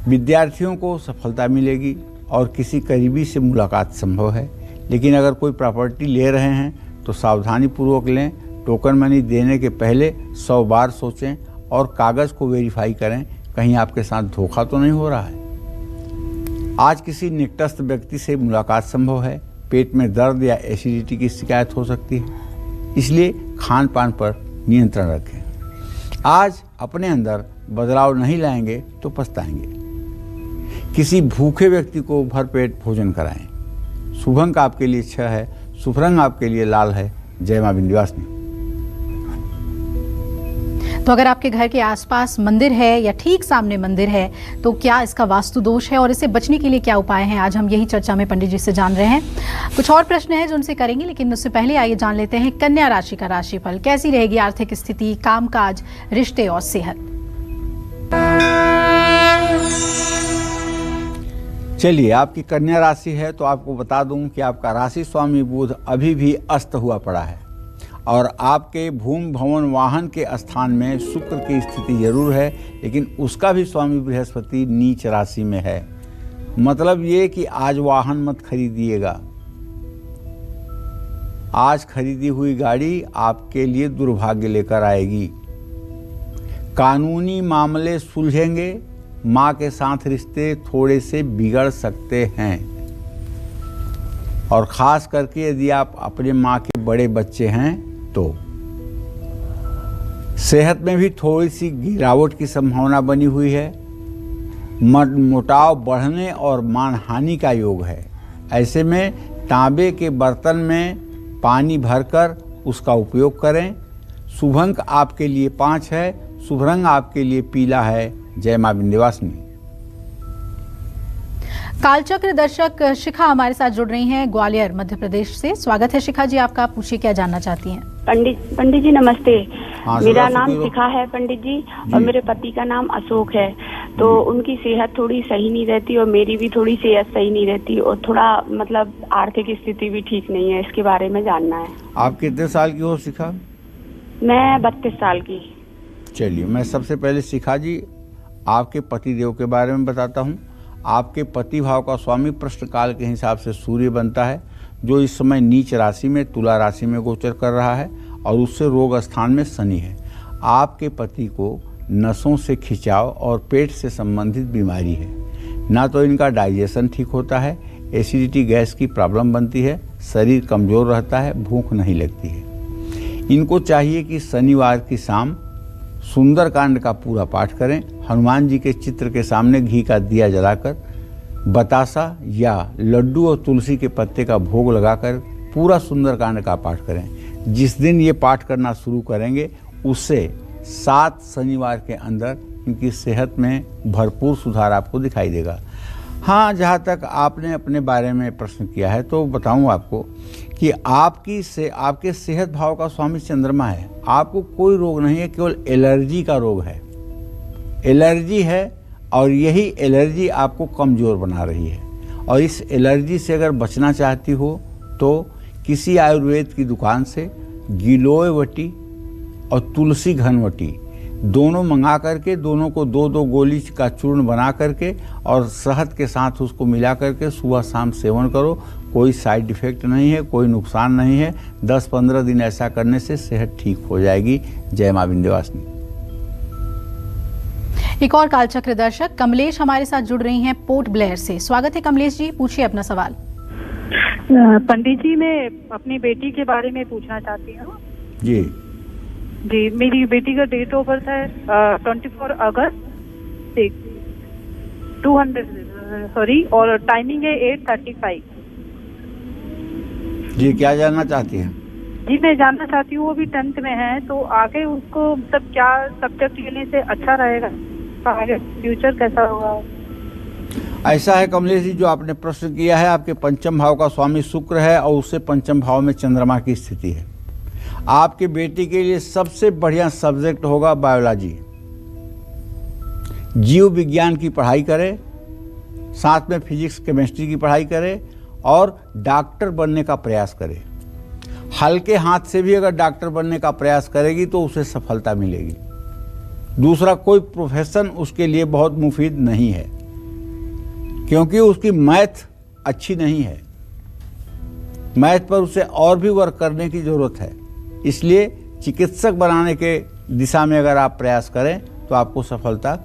विद्यार्थियों को सफलता मिलेगी और किसी करीबी से मुलाकात संभव है, लेकिन अगर कोई प्रॉपर्टी ले रहे हैं तो सावधानी पूर्वक लें। टोकन मनी देने के पहले 100 बार सोचें और कागज़ को वेरीफाई करें, कहीं आपके साथ धोखा तो नहीं हो रहा है। आज किसी निकटस्थ व्यक्ति से मुलाकात संभव है। पेट में दर्द या एसिडिटी की शिकायत हो सकती है, इसलिए खान पान पर नियंत्रण रखें। आज अपने अंदर बदलाव नहीं लाएंगे तो पछताएंगे। किसी भूखे व्यक्ति को भरपेट भोजन कराएं। शुभ अंक आपके लिए 6 है। शुभ रंग आपके लिए लाल है। जय मां विंध्यवासिनी। तो अगर आपके घर के आसपास मंदिर है या ठीक सामने मंदिर है तो क्या इसका वास्तु दोष है और इससे बचने के लिए क्या उपाय हैं, आज हम यही चर्चा में पंडित जी से जान रहे हैं। कुछ और प्रश्न हैं जो उनसे करेंगे, लेकिन उससे पहले आइए जान लेते हैं कन्या राशि का राशिफल। कैसी रहेगी आर्थिक स्थिति, कामकाज, रिश्ते और सेहत। चलिए, आपकी कन्या राशि है तो आपको बता दूं कि आपका राशि स्वामी बुध अभी भी अस्त हुआ पड़ा है और आपके भूमि भवन वाहन के स्थान में शुक्र की स्थिति जरूर है, लेकिन उसका भी स्वामी बृहस्पति नीच राशि में है। मतलब ये कि आज वाहन मत खरीदिएगा। आज खरीदी हुई गाड़ी आपके लिए दुर्भाग्य लेकर आएगी। कानूनी मामले सुलझेंगे। माँ के साथ रिश्ते थोड़े से बिगड़ सकते हैं और ख़ास करके यदि आप अपने माँ के बड़े बच्चे हैं तो सेहत में भी थोड़ी सी गिरावट की संभावना बनी हुई है। मोटाव बढ़ने और मानहानि का योग है। ऐसे में तांबे के बर्तन में पानी भरकर उसका उपयोग करें। शुभ अंक आपके लिए 5 है। शुभ रंग आपके लिए पीला है। जय मां विंध्यवासिनी। कालचक्र दर्शक शिखा हमारे साथ जुड़ रही हैं ग्वालियर मध्य प्रदेश से। स्वागत है शिखा जी आपका, पूछिए क्या जानना चाहती हैं। पंडित जी नमस्ते। मेरा नाम शिखा है पंडित जी, और मेरे पति का नाम अशोक है। तो उनकी सेहत थोड़ी सही नहीं रहती और मेरी भी थोड़ी सेहत सही नहीं रहती और थोड़ा मतलब आर्थिक स्थिति भी ठीक नहीं है। इसके बारे में जानना है। आप कितने साल की हो शिखा? मैं 32 साल की। चलिए, मैं सबसे पहले शिखा जी आपके पति देव के बारे में बताता हूँ। आपके पति भाव का स्वामी प्रश्न काल के हिसाब से सूर्य बनता है, जो इस समय नीच राशि में तुला राशि में गोचर कर रहा है और उससे रोग स्थान में शनि है। आपके पति को नसों से खिंचाव और पेट से संबंधित बीमारी है। ना तो इनका डाइजेशन ठीक होता है, एसिडिटी गैस की प्रॉब्लम बनती है, शरीर कमज़ोर रहता है, भूख नहीं लगती है। इनको चाहिए कि शनिवार की शाम सुंदरकांड का पूरा पाठ करें। हनुमान जी के चित्र के सामने घी का दिया जलाकर बतासा या लड्डू और तुलसी के पत्ते का भोग लगाकर पूरा सुंदरकांड का पाठ करें। जिस दिन ये पाठ करना शुरू करेंगे उससे 7 शनिवार के अंदर इनकी सेहत में भरपूर सुधार आपको दिखाई देगा। हाँ, जहाँ तक आपने अपने बारे में प्रश्न किया है तो बताऊँ आपको कि आपके सेहत भाव का स्वामी चंद्रमा है। आपको कोई रोग नहीं है, केवल एलर्जी का रोग है। एलर्जी है और यही एलर्जी आपको कमज़ोर बना रही है। और इस एलर्जी से अगर बचना चाहती हो तो किसी आयुर्वेद की दुकान से गिलोय वटी और तुलसी घनवटी दोनों मंगा करके, दोनों को 2-2 गोली का चूर्ण बना करके और शहद के साथ उसको मिला करके सुबह शाम सेवन करो। कोई साइड इफ़ेक्ट नहीं है, कोई नुकसान नहीं है। 10-15 दिन ऐसा करने से सेहत ठीक हो जाएगी। जय मां विंध्यवासिनी। एक और कालचक्र दर्शक कमलेश हमारे साथ जुड़ रही हैं पोर्ट ब्लेयर से। स्वागत है कमलेश जी, पूछिए अपना सवाल। पंडित जी, मैं अपनी बेटी के बारे में पूछना चाहती हूँ। जी मेरी बेटी का डेट ऑफ बर्थ है 24 अगस्त 200 और टाइमिंग है 8:35। जी, क्या जानना चाहती हैं? जी, मैं जानना चाहती हूँ, वो भी 10th में है, तो आगे उसको मतलब क्या सब्जेक्ट लेने से अच्छा रहेगा, आगे फ्यूचर कैसा होगा? ऐसा है कमलेश जी, जो आपने प्रश्न किया है, आपके पंचम भाव का स्वामी शुक्र है और उससे पंचम भाव में चंद्रमा की स्थिति है। आपके बेटी के लिए सबसे बढ़िया सब्जेक्ट होगा बायोलॉजी। जीव विज्ञान की पढ़ाई करे, साथ में फिजिक्स केमिस्ट्री की पढ़ाई करे और डॉक्टर बनने का प्रयास करे। हल्के हाथ से भी अगर डॉक्टर बनने का प्रयास करेगी तो उसे सफलता मिलेगी। दूसरा कोई प्रोफेशन उसके लिए बहुत मुफीद नहीं है, क्योंकि उसकी मैथ अच्छी नहीं है। मैथ पर उसे और भी वर्क करने की ज़रूरत है। इसलिए चिकित्सक बनाने के दिशा में अगर आप प्रयास करें तो आपको सफलता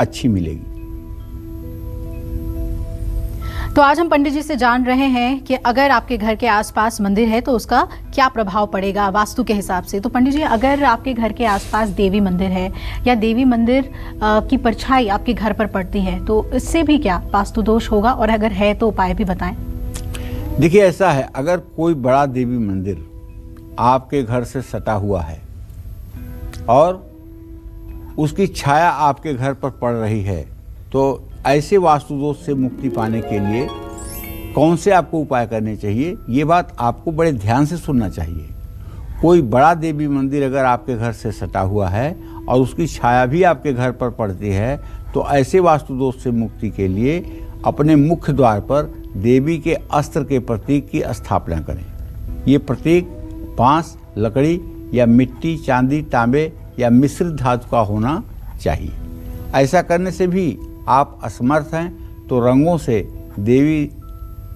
अच्छी मिलेगी। तो आज हम पंडित जी से जान रहे हैं कि अगर आपके घर के आसपास मंदिर है तो उसका क्या प्रभाव पड़ेगा वास्तु के हिसाब से। तो पंडित जी, अगर आपके घर के आसपास देवी मंदिर है या देवी मंदिर की परछाई आपके घर पर पड़ती है तो इससे भी क्या वास्तु दोष होगा, और अगर है तो उपाय भी बताएं। देखिए, ऐसा है, अगर कोई बड़ा देवी मंदिर आपके घर से सटा हुआ है और उसकी छाया आपके घर पर पड़ रही है तो ऐसे वास्तु दोष से मुक्ति पाने के लिए कौन से आपको उपाय करने चाहिए, ये बात आपको बड़े ध्यान से सुनना चाहिए। कोई बड़ा देवी मंदिर अगर आपके घर से सटा हुआ है और उसकी छाया भी आपके घर पर पड़ती है तो ऐसे वास्तु दोष से मुक्ति के लिए अपने मुख्य द्वार पर देवी के अस्त्र के प्रतीक की स्थापना करें। ये प्रतीक बांस, लकड़ी या मिट्टी, चांदी, तांबे या मिश्रित धातु का होना चाहिए। ऐसा करने से भी आप असमर्थ हैं तो रंगों से देवी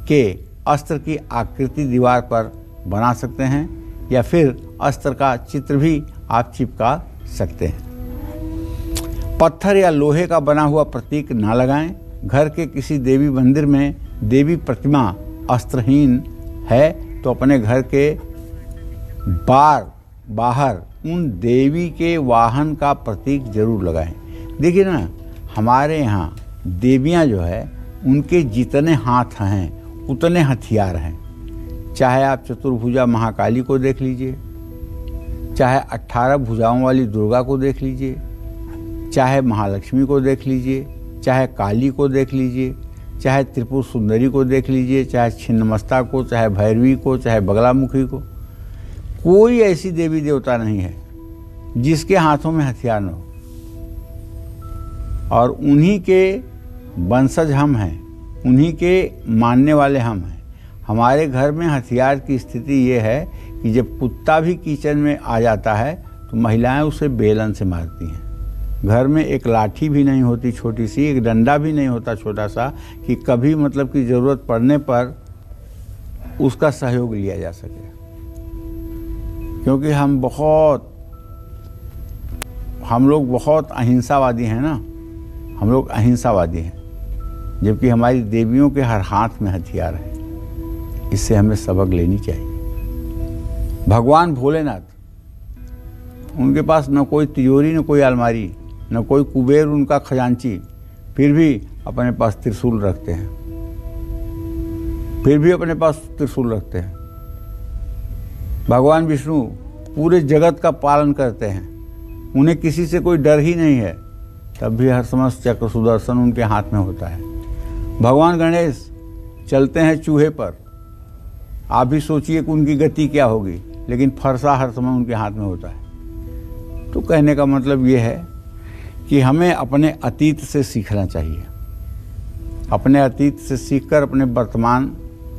के अस्त्र की आकृति दीवार पर बना सकते हैं या फिर अस्त्र का चित्र भी आप चिपका सकते हैं। पत्थर या लोहे का बना हुआ प्रतीक ना लगाएं। घर के किसी देवी मंदिर में देवी प्रतिमा अस्त्रहीन है तो अपने घर के बाहर उन देवी के वाहन का प्रतीक जरूर लगाएं। देखिए ना, हमारे यहाँ देवियाँ जो है उनके जितने हाथ हैं उतने हथियार हैं। चाहे आप चतुर्भुजा महाकाली को देख लीजिए, चाहे 18 भुजाओं वाली दुर्गा को देख लीजिए, चाहे महालक्ष्मी को देख लीजिए, चाहे काली को देख लीजिए, चाहे त्रिपुर सुंदरी को देख लीजिए, चाहे छिन्नमस्ता को, चाहे भैरवी को, चाहे बगलामुखी को। कोई ऐसी देवी देवता नहीं है जिसके हाथों में हथियार न हो। और उन्हीं के वंशज हम हैं, उन्हीं के मानने वाले हम हैं। हमारे घर में हथियार की स्थिति ये है कि जब कुत्ता भी किचन में आ जाता है तो महिलाएं उसे बेलन से मारती हैं। घर में एक लाठी भी नहीं होती छोटी सी, एक डंडा भी नहीं होता छोटा सा कि कभी मतलब की ज़रूरत पड़ने पर उसका सहयोग लिया जा सके। क्योंकि हम लोग बहुत अहिंसावादी हैं ना, हम लोग अहिंसावादी हैं, जबकि हमारी देवियों के हर हाथ में हथियार है। इससे हमें सबक लेनी चाहिए। भगवान भोलेनाथ, उनके पास न कोई तिजोरी, न कोई अलमारी, न कोई कुबेर उनका खजांची, फिर भी अपने पास त्रिशूल रखते हैं, भगवान विष्णु पूरे जगत का पालन करते हैं, उन्हें किसी से कोई डर ही नहीं है, तब भी हर समय चक्र सुदर्शन उनके हाथ में होता है। भगवान गणेश चलते हैं चूहे पर। आप भी सोचिए कि उनकी गति क्या होगी, लेकिन फरसा हर समय उनके हाथ में होता है। तो कहने का मतलब ये है कि हमें अपने अतीत से सीखना चाहिए, अपने अतीत से सीखकर अपने वर्तमान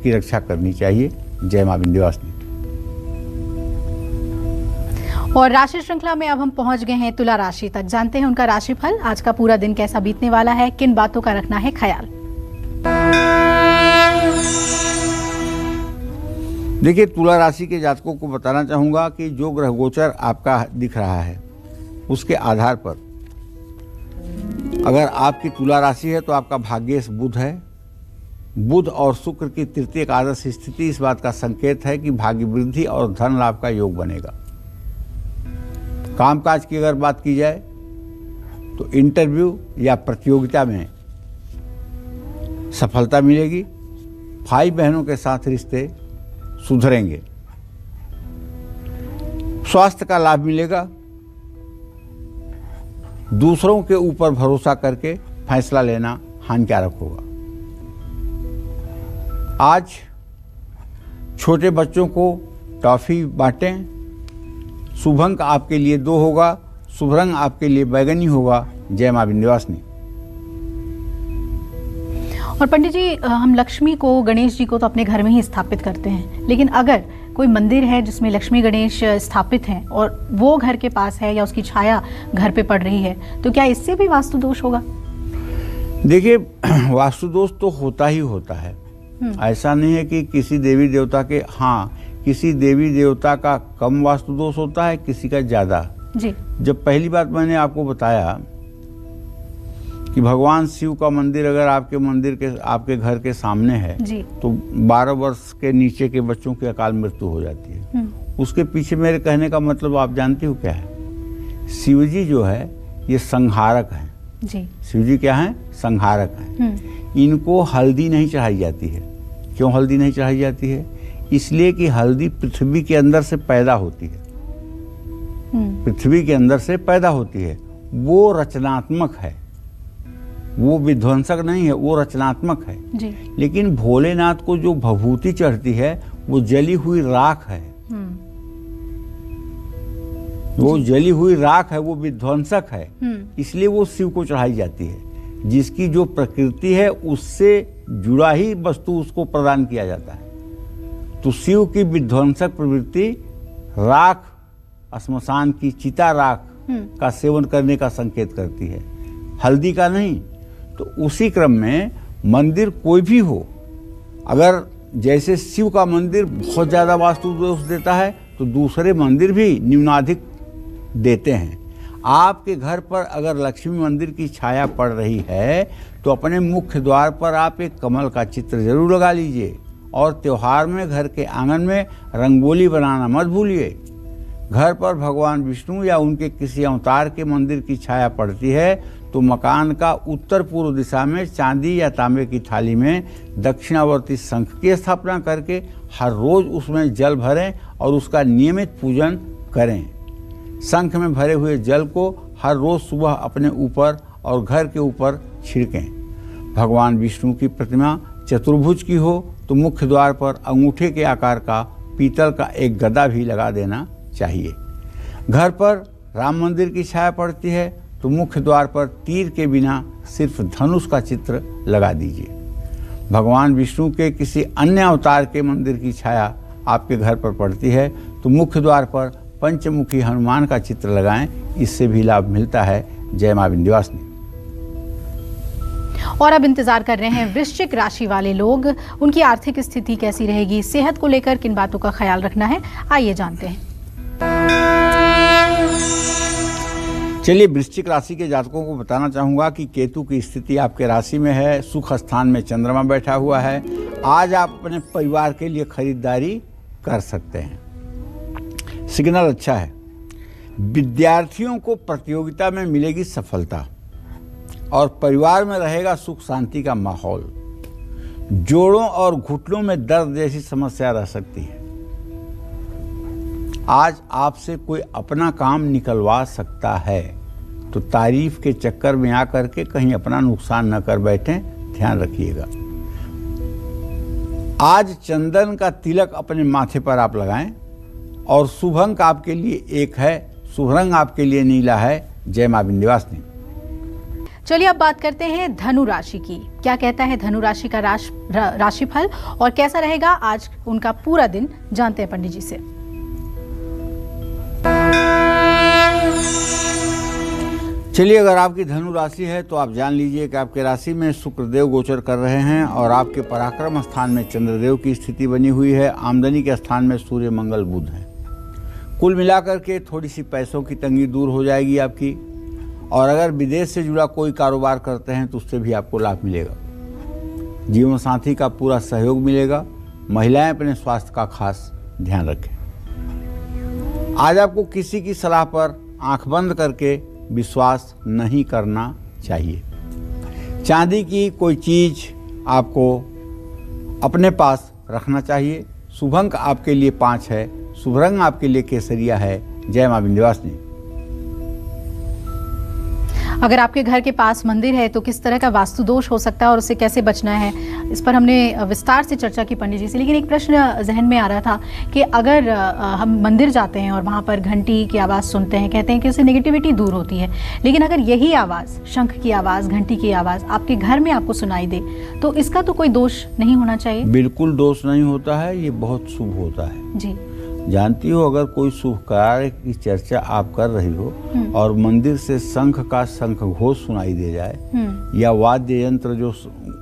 की रक्षा करनी चाहिए। जय मां विंध्यवासिनी। और राशि श्रृंखला में अब हम पहुंच गए हैं तुला राशि तक। जानते हैं उनका राशिफल। आज का पूरा दिन कैसा बीतने वाला है, किन बातों का रखना है ख्याल। देखिए, तुला राशि के जातकों को बताना चाहूंगा कि जो ग्रह गोचर आपका दिख रहा है उसके आधार पर अगर आपकी तुला राशि है तो आपका भाग्येश बुध है। बुध और शुक्र की तृतीय एकादश स्थिति इस बात का संकेत है कि भाग्य वृद्धि और धन लाभ का योग बनेगा। कामकाज की अगर बात की जाए तो इंटरव्यू या प्रतियोगिता में सफलता मिलेगी। भाई बहनों के साथ रिश्ते सुधरेंगे। स्वास्थ्य का लाभ मिलेगा। दूसरों के ऊपर भरोसा करके फैसला लेना हानिकारक होगा। आज छोटे बच्चों को टॉफी बांटें। शुभ अंक आपके लिए 2 होगा। शुभ रंग आपके लिए बैगनी होगा। जय मां विंध्यवासिनी। और पंडित जी, हम लक्ष्मी को, गणेश जी को तो अपने घर में ही स्थापित करते हैं, लेकिन अगर कोई मंदिर है जिसमें लक्ष्मी गणेश स्थापित हैं और वो घर के पास है या उसकी छाया घर पे पड़ रही है, तो क्या इससे भी वास्तु दोष होगा? देखिए, वास्तु दोष तो होता ही होता है। ऐसा नहीं है कि किसी देवी देवता के, हाँ, किसी देवी देवता का कम वास्तु दोष होता है, किसी का ज्यादा जी। जब पहली बात मैंने आपको बताया कि भगवान शिव का मंदिर अगर आपके घर के सामने है जी, तो 12 वर्ष के नीचे के बच्चों की अकाल मृत्यु हो जाती है। उसके पीछे मेरे कहने का मतलब आप जानती हो क्या है? शिव जी जो है ये संहारक हैं जी। शिव जी क्या हैं? संहारक हैं। इनको हल्दी नहीं चढ़ाई जाती है। क्यों हल्दी नहीं चढ़ाई जाती है? इसलिए कि हल्दी पृथ्वी के अंदर से पैदा होती है। पृथ्वी के अंदर से पैदा होती है। वो रचनात्मक है, वो विध्वंसक नहीं है, वो रचनात्मक है जी। लेकिन भोलेनाथ को जो भभूति चढ़ती है वो जली हुई राख है। वो जली हुई राख है, वो विध्वंसक है। इसलिए वो शिव को चढ़ाई जाती है। जिसकी जो प्रकृति है उससे जुड़ा ही वस्तु उसको प्रदान किया जाता है। तो शिव की विध्वंसक प्रवृत्ति राख, श्मशान की चिता राख का सेवन करने का संकेत करती है, हल्दी का नहीं। तो उसी क्रम में मंदिर कोई भी हो, अगर जैसे शिव का मंदिर बहुत ज्यादा वास्तु दोष देता है तो दूसरे मंदिर भी न्यूनाधिक देते हैं। आपके घर पर अगर लक्ष्मी मंदिर की छाया पड़ रही है तो अपने मुख्य द्वार पर आप एक कमल का चित्र जरूर लगा लीजिए। और त्योहार में घर के आंगन में रंगोली बनाना मत भूलिए। घर पर भगवान विष्णु या उनके किसी अवतार के मंदिर की छाया पड़ती है तो मकान का उत्तर पूर्व दिशा में चांदी या तांबे की थाली में दक्षिणावर्ती शंख की स्थापना करके हर रोज उसमें जल भरें और उसका नियमित पूजन करें। शंख में भरे हुए जल को हर रोज सुबह अपने ऊपर और घर के ऊपर छिड़कें। भगवान विष्णु की प्रतिमा चतुर्भुज की हो तो मुख्य द्वार पर अंगूठे के आकार का पीतल का एक गदा भी लगा देना चाहिए। घर पर राम मंदिर की छाया पड़ती है तो मुख्य द्वार पर तीर के बिना सिर्फ धनुष का चित्र लगा दीजिए। भगवान विष्णु के किसी अन्य अवतार के मंदिर की छाया आपके घर पर पड़ती है तो मुख्य द्वार पर पंचमुखी हनुमान का चित्र लगाएं, इससे भी लाभ मिलता है। जय मां विंध्यवासिनी। और अब इंतजार कर रहे हैं वृश्चिक राशि वाले लोग, उनकी आर्थिक स्थिति कैसी रहेगी, सेहत को लेकर किन बातों का ख्याल रखना है, आइए जानते हैं। चलिए, वृश्चिक राशि के जातकों को बताना चाहूंगा कि केतु की स्थिति आपके राशि में है। सुख स्थान में चंद्रमा बैठा हुआ है। आज आप अपने परिवार के लिए खरीदारी कर सकते हैं। सिग्नल अच्छा है। विद्यार्थियों को प्रतियोगिता में मिलेगी सफलता और परिवार में रहेगा सुख शांति का माहौल। जोड़ों और घुटनों में दर्द जैसी समस्या रह सकती है। आज आपसे कोई अपना काम निकलवा सकता है, तो तारीफ के चक्कर में आकर के कहीं अपना नुकसान न कर बैठें, ध्यान रखिएगा। आज चंदन का तिलक अपने माथे पर आप लगाएं और शुभ अंक आपके लिए 1 है, शुभ रंग आपके लिए नीला है। जय मां विंध्यवासिनी। चलिए अब बात करते हैं धनु राशि की। क्या कहता है धनु राशि का राशिफल और कैसा रहेगा आज उनका पूरा दिन, जानते हैं पंडित जी से। चलिए, अगर आपकी धनु राशि है तो आप जान लीजिए कि आपके राशि में शुक्रदेव गोचर कर रहे हैं और आपके पराक्रम स्थान में चंद्रदेव की स्थिति बनी हुई है। आमदनी के स्थान में सूर्य, मंगल, बुध हैं। कुल मिलाकर के थोड़ी सी पैसों की तंगी दूर हो जाएगी आपकी। और अगर विदेश से जुड़ा कोई कारोबार करते हैं तो उससे भी आपको लाभ मिलेगा। जीवन साथी का पूरा सहयोग मिलेगा। महिलाएं अपने स्वास्थ्य का खास ध्यान रखें। आज आपको किसी की सलाह पर आंख बंद करके विश्वास नहीं करना चाहिए। चांदी की कोई चीज आपको अपने पास रखना चाहिए। शुभ अंक आपके लिए 5 है, शुभ रंग आपके लिए केसरिया है। जय मां विंध्यवासिनी। अगर आपके घर के पास मंदिर है तो किस तरह का वास्तु दोष हो सकता है और उससे कैसे बचना है, इस पर हमने विस्तार से चर्चा की पंडित जी से। लेकिन एक प्रश्न जहन में आ रहा था कि अगर हम मंदिर जाते हैं और वहाँ पर घंटी की आवाज़ सुनते हैं, कहते हैं कि उससे नेगेटिविटी दूर होती है, लेकिन अगर यही आवाज़, शंख की आवाज़, घंटी की आवाज़ आपके घर में आपको सुनाई दे तो इसका तो कोई दोष नहीं होना चाहिए? बिल्कुल दोष नहीं होता है, ये बहुत शुभ होता है जी। जानती हो, अगर कोई शुभ कार्य की चर्चा आप कर रही हो और मंदिर से शंख का शंख घोष सुनाई दे जाए या वाद्य यंत्र जो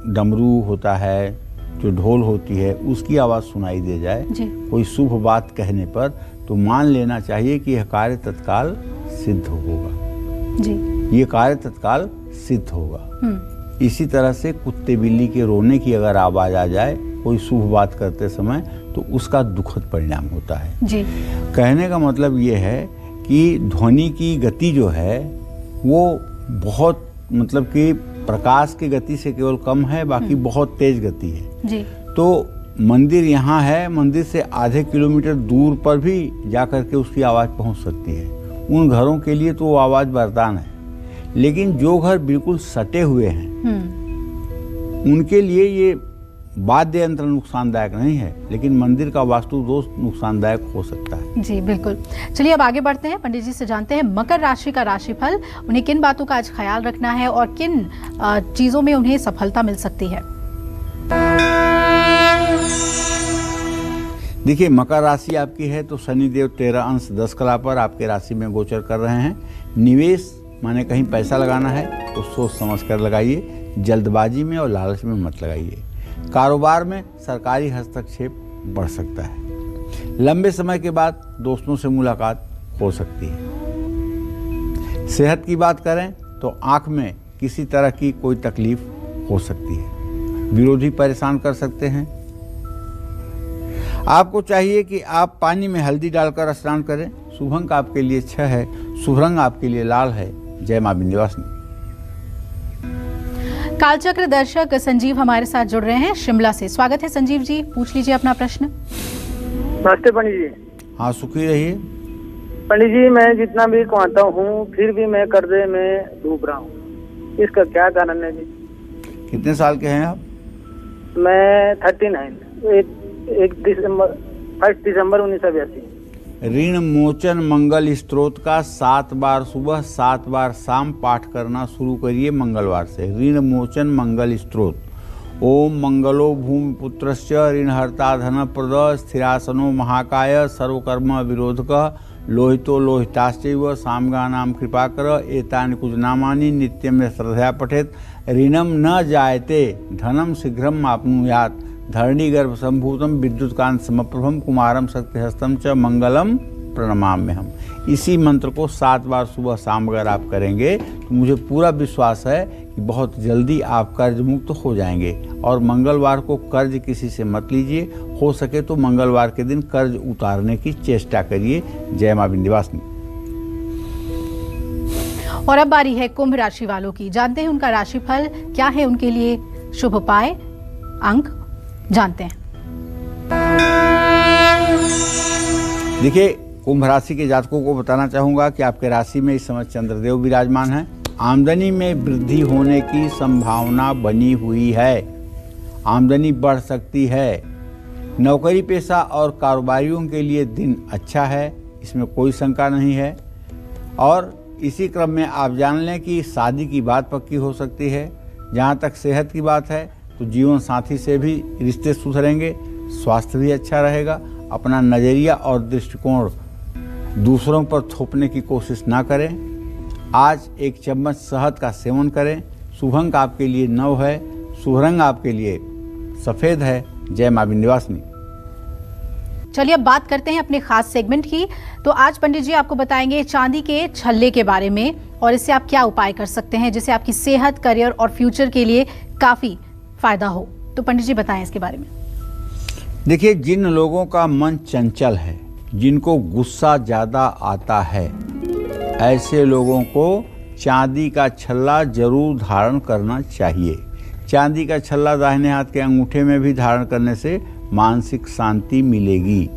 डमरू होता है, जो ढोल होती है, उसकी आवाज सुनाई दे जाए कोई शुभ बात कहने पर, तो मान लेना चाहिए कि यह कार्य तत्काल सिद्ध होगा जी। ये कार्य तत्काल सिद्ध होगा। इसी तरह से कुत्ते बिल्ली के रोने की अगर आवाज आ जाए कोई शुभ बात करते समय तो उसका दुखद परिणाम होता है जी। कहने का मतलब ये है कि ध्वनि की गति जो है वो बहुत, मतलब कि प्रकाश की गति से केवल कम है, बाकी बहुत तेज गति है जी। तो मंदिर यहाँ है, मंदिर से आधे किलोमीटर दूर पर भी जाकर के उसकी आवाज़ पहुँच सकती है। उन घरों के लिए तो वो आवाज़ वरदान है। लेकिन जो घर बिल्कुल सटे हुए हैं उनके लिए ये वाद्य यंत्र नुकसानदायक नहीं है, लेकिन मंदिर का वास्तु दोष नुकसानदायक हो सकता है जी। बिल्कुल। चलिए अब आगे बढ़ते हैं, पंडित जी से जानते हैं मकर राशि का राशिफल। उन्हें किन बातों का आज ख्याल रखना है और किन चीजों में उन्हें सफलता मिल सकती है? देखिए, मकर राशि आपकी है तो शनिदेव 13 अंश 10 कला पर आपके राशि में गोचर कर रहे हैं। निवेश माने कहीं पैसा लगाना है तो सोच समझ कर लगाइए, जल्दबाजी में और लालच में मत लगाइए। कारोबार में सरकारी हस्तक्षेप बढ़ सकता है। लंबे समय के बाद दोस्तों से मुलाकात हो सकती है। सेहत की बात करें तो आंख में किसी तरह की कोई तकलीफ हो सकती है। विरोधी परेशान कर सकते हैं। आपको चाहिए कि आप पानी में हल्दी डालकर स्नान करें। शुभ अंक आपके लिए 6 है, शुभ रंग आपके लिए लाल है। जय मां विंध्यवासिनी। कालचक्र दर्शक संजीव हमारे साथ जुड़ रहे हैं शिमला से। स्वागत है संजीव जी, पूछ लीजिए अपना प्रश्न। नमस्ते पंडित जी। हाँ, सुखी रहिए। पंडित जी, मैं जितना भी कमाता हूँ फिर भी मैं कर्जे में डूब रहा हूँ, इसका क्या कारण है जी? कितने साल के हैं आप? मैं 39, 1 दिसंबर 1982। ऋण मोचन मंगल स्तोत्र का 7 बार सुबह 7 बार शाम पाठ करना शुरू करिए मंगलवार से। ऋण मोचन मंगल स्तोत्र। ओम मंगलो भूमि पुत्रस्य ऋणहर्ता धनप्रद स्थिरासनो महाकाय सर्वकर्म विरोधक लोहितो लोहिताश्चैव सामगानां कृपाकर एतानि कुजनामानि नित्यं श्रद्धया पठेत ऋणम न जायते धनम शीघ्रम आपनुयात् धरणी गर्भ संभूतम विद्युतकांत समप्रभम कुमारम शक्तिहस्तम च मंगलम प्रणमाम्यहम्। इसी मंत्र को 7 बार सुबह शाम अगर आप करेंगे तो मुझे पूरा विश्वास है कि बहुत जल्दी आप कर्ज मुक्त हो जाएंगे। और मंगलवार को कर्ज किसी से मत लीजिए, हो सके तो मंगलवार के दिन कर्ज उतारने की चेष्टा करिए। जय मां विंध्यवासिनी। और अब बारी है कुंभ राशि वालों की। जानते हैं उनका राशिफल क्या है, उनके लिए शुभ उपाय, अंक जानते हैं। देखिए, कुंभ राशि के जातकों को बताना चाहूंगा कि आपके राशि में इस समय चंद्रदेव विराजमान हैं आमदनी में वृद्धि होने की संभावना बनी हुई है। आमदनी बढ़ सकती है। नौकरी पेशा और कारोबारियों के लिए दिन अच्छा है, इसमें कोई शंका नहीं है। और इसी क्रम में आप जान लें कि शादी की बात पक्की हो सकती है। जहाँ तक सेहत की बात है तो जीवन साथी से भी रिश्ते सुधरेंगे, स्वास्थ्य भी अच्छा रहेगा। अपना नज़रिया और दृष्टिकोण दूसरों पर थोपने की कोशिश ना करें। आज एक चम्मच शहद का सेवन करें। शुभ अंक आपके लिए 9 है। शुभ रंग आपके लिए सफ़ेद है। जय मां विंध्यवासिनी। चलिए अब बात करते हैं अपने खास सेगमेंट की। तो आज पंडित जी आपको बताएंगे चांदी के छल्ले के बारे में और इससे आप क्या उपाय कर सकते हैं जिससे आपकी सेहत, करियर और फ्यूचर के लिए काफी फायदा हो। तो पंडित जी बताएं इसके बारे में। देखिए, जिन लोगों का मन चंचल है, जिनको गुस्सा ज़्यादा आता है, ऐसे लोगों को चांदी का छल्ला जरूर धारण करना चाहिए। चांदी का छल्ला दाहिने हाथ के अंगूठे में भी धारण करने से मानसिक शांति मिलेगी।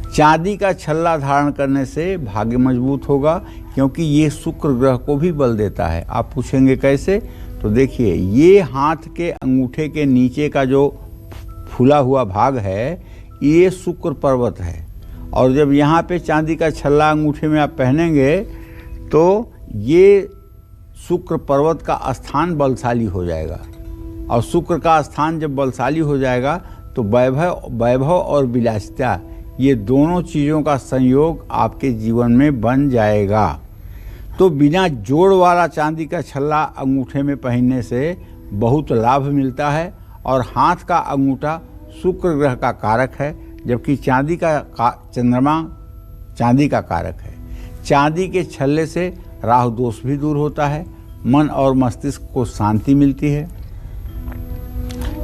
चांदी का छल्ला धारण करने से भाग्य मजबूत होगा, क्योंकि ये शुक्र ग्रह को भी बल देता है। आप पूछेंगे कैसे? तो देखिए, ये हाथ के अंगूठे के नीचे का जो फूला हुआ भाग है, ये शुक्र पर्वत है। और जब यहाँ पे चांदी का छल्ला अंगूठे में आप पहनेंगे तो ये शुक्र पर्वत का स्थान बलशाली हो जाएगा। और शुक्र का स्थान जब बलशाली हो जाएगा तो वैभव और विलासिता, ये दोनों चीज़ों का संयोग आपके जीवन में बन जाएगा। तो बिना जोड़ वाला चांदी का छल्ला अंगूठे में पहनने से बहुत लाभ मिलता है। और हाथ का अंगूठा शुक्र ग्रह का कारक है, जबकि चांदी का चंद्रमा चांदी का कारक है। चांदी के छल्ले से राहु दोष भी दूर होता है, मन और मस्तिष्क को शांति मिलती है।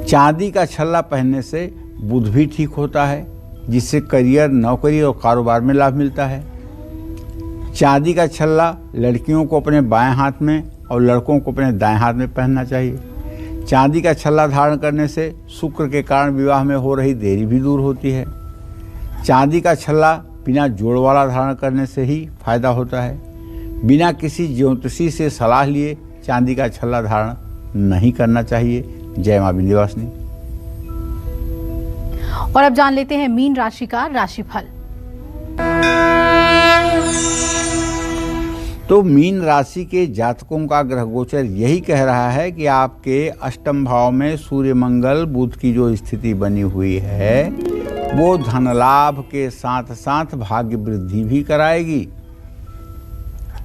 चांदी का छल्ला पहनने से बुध भी ठीक होता है, जिससे करियर, नौकरी और कारोबार में लाभ मिलता है। चांदी का छल्ला लड़कियों को अपने बाएं हाथ में और लड़कों को अपने दाएं हाथ में पहनना चाहिए। चांदी का छल्ला धारण करने से शुक्र के कारण विवाह में हो रही देरी भी दूर होती है। चांदी का छल्ला बिना जोड़ वाला धारण करने से ही फायदा होता है। बिना किसी ज्योतिषी से सलाह लिए चांदी का छल्ला धारण नहीं करना चाहिए। जय मां विंध्यवासिनी। और अब जान लेते हैं मीन राशि का राशिफल। तो मीन राशि के जातकों का ग्रह गोचर यही कह रहा है कि आपके अष्टम भाव में सूर्य मंगल बुध की जो स्थिति बनी हुई है, वो धन लाभ के साथ साथ भाग्य वृद्धि भी कराएगी।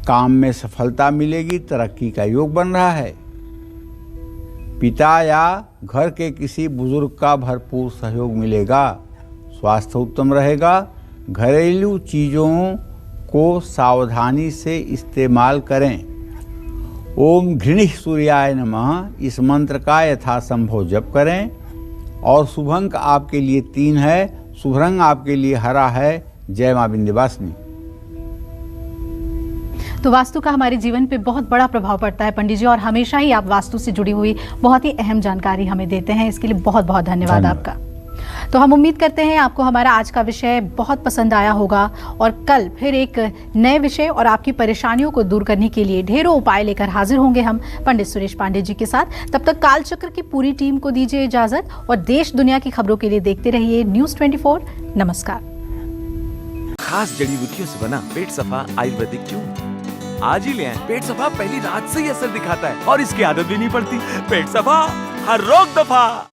काम में सफलता मिलेगी, तरक्की का योग बन रहा है। पिता या घर के किसी बुजुर्ग का भरपूर सहयोग मिलेगा। स्वास्थ्य उत्तम रहेगा। घरेलू चीज़ों को सावधानी से इस्तेमाल करें। ओम घृणिः सूर्याय नमः इस मंत्र का यथासंभव जप करें। और शुभ अंक आपके लिए 3 है। शुभ रंग आपके लिए हरा है। जय मां विंध्यवासिनी। तो वास्तु का हमारे जीवन पे बहुत बड़ा प्रभाव पड़ता है पंडित जी, और हमेशा ही आप वास्तु से जुड़ी हुई बहुत ही अहम जानकारी हमें देते हैं। इसके लिए बहुत बहुत धन्यवाद आपका। तो हम उम्मीद करते हैं आपको हमारा आज का विषय बहुत पसंद आया होगा और कल फिर एक नए विषय और आपकी परेशानियों को दूर करने के लिए ढेरों उपाय लेकर हाजिर होंगे हम पंडित सुरेश पांडे जी के साथ। तब तक कालचक्र की पूरी टीम को दीजिए इजाजत और देश दुनिया की खबरों के लिए देखते रहिए न्यूज़ 24। नमस्कार। खास जड़ी बूटियों से बना पेट सफा आयुर्वेदिक च्यून आज ही ले आएं। पेट सफा पहली रात से ही असर दिखाता है और इसकी आदत भी नहीं पड़ती। पेट सफा हर रोग दफा।